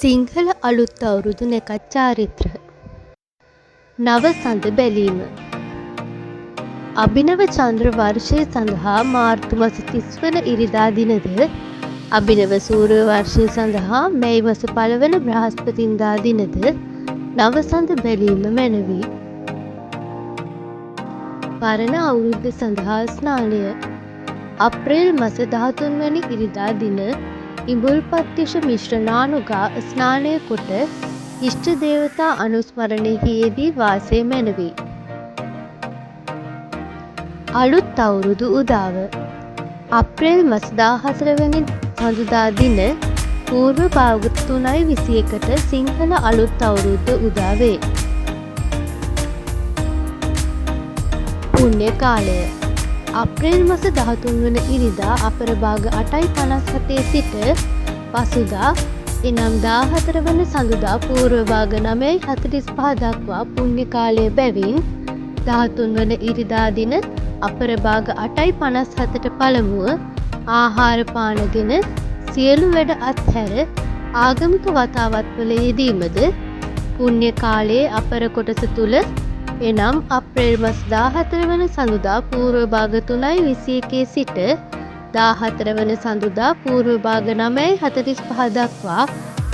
සිංහල අලුත් අවුරුදු නැකත් චාරිත්‍ර. නව සඳ බැලීම. අභිනව චන්ද්‍ර වර්ෂය සඳහා මාර්තු මස 30 වන ඉරිදා දිනද අභිනව සූර්ය වර්ෂය සඳහා මැයි මස 1 වන බ්‍රහස්පතින්දා දිනද නව සඳ බැලීම මැනවි. පරණ අවුරුද්ද සඳහා ස්නානය. අප්‍රේල් මස 13 වැනි ඉරිදා දින ඉඹුල්පත්තිෂ මිශ්‍ර නානුගා ස්නානය කොට ඉෂ්ට දේවතා අනුස්මරණයෙහි යෙදී වාසය මැනවි. අලුත් අවුරුදු උදාව. අප්‍රේල් මස 14 වැනි සඳුදා දින පූර්ව භාග 3:21ට සිංහල අලුත් අවුරුද්ද උදා වේ. පුණ්‍ය කාලය. අප්‍රේල් මස 13 වන ඉරිදා අපරභාග 8:57 සිට පසුදා එනම් 14 වන සඳුදා පූර්ව භාග 9:45 දක්වා පුණ්‍ය කාලය බැවින් 13 වන ඉරිදා දින අපරභාග 8:57ට පළමුව ආහාර පානගෙන සියලු වැඩ අත්හැර ආගමික වතාවත්වල යෙදීමද පුණ්‍ය කාලයේ අපර කොටස තුල එනම් අප්‍රේල් මස 14 වන සඳුදා පූර්ව භාග 3:21 සිට 14 වන සඳුදා පූර්ව භාග 9:45 දක්වා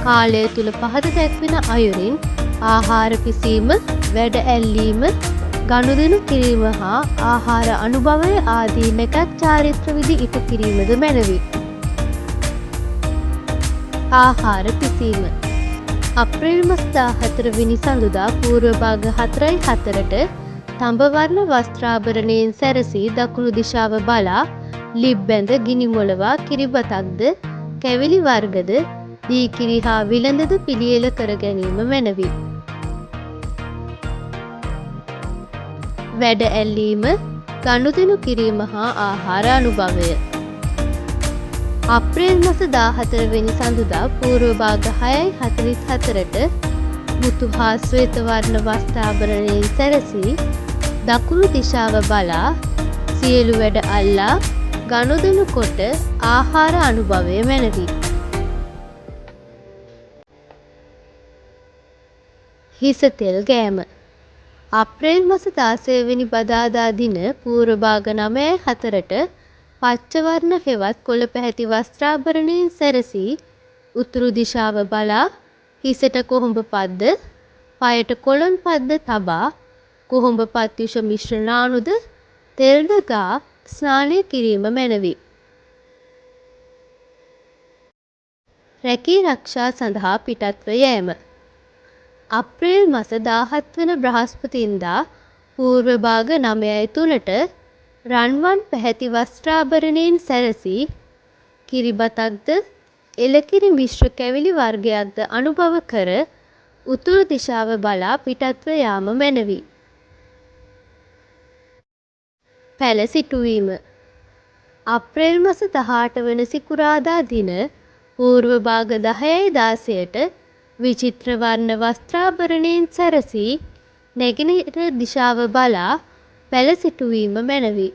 කාලය තුල පහත දැක්වෙන අයුරින් ආහාර පිසීම, වැඩ ඇල්ලීම, ගනුදෙනු කිරීම හා ආහාර අනුභවය ආදී නැකත් චාරිත්‍ර විධි ඉටු කිරීමද මැනවි. ආහාර පිසීම. අප්‍රේල් මස 14 වෙනි සඳුදා පූර්ව භාග 4:04ට තඹවර්ණ වස්ත්‍රාභරණයෙන් සැරසී දකුණු දිශාව බලා ලිප් බැඳ ගිනි මොළවා කිරිබතක්ද කැවිලි වර්ගද දී කිරි හා විලඳද පිළියෙල කර ගැනීම මැනවි. වැඩ ඇල්ලීම, ගනුදෙනු කිරීම හා ආහාර අනුභවය. අප්‍රේල් මස 14 වෙනි සඳුදා පූර්ව භාග 6:44ට මුතු හා ශ්වේත වර්ණ වස්ත්‍රාභරණයෙන් සැරසී දකුණු දිශාව බලා සියලු වැඩ අල්ලා ගනුදෙනු කොට ආහාර අනුභවය මැනවි. හිස තෙල් ගෑම. අප්‍රේල් මස 16 වෙනි බදාදා දින පූර්ව භාග 9:04ට පච්ච වර්ණ හෙවත් කොළ පැහැති වස්ත්‍රාභරණයෙන් සැරසී උතුරු දිශාව බලා හිසට කොහොඹ පද්ද, පයට කොළොන් පද්ද තබා කොහොඹ පත්යුෂ මිශ්‍ර නානුද තෙල්ද ගා ස්නානය කිරීම මැනවි. රැකී රක්ෂා සඳහා පිටත්ව යෑම. අප්‍රේල් මස 17 වන බ්‍රහස්පතින්දා පූර්ව භාග 9:03ට රන්වන් පැහැති වස්ත්‍රාභරණයෙන් සැරසී කිරිබතක්ද එළකිරි මිශ්‍ර කැවිලි වර්ගයක්ද අනුභව කර උතුරු දිශාව බලා පිටත්ව යාම මැනවි. පැළ සිටුවීම. අප්‍රේල් මස 18 වන සිකුරාදා දින පූර්ව භාග 10:16ට විචිත්‍ර වර්ණ වස්ත්‍රාභරණයෙන් සැරසී නැගෙනහිර දිශාව බලා පැළ සිටුවීම මැනවි.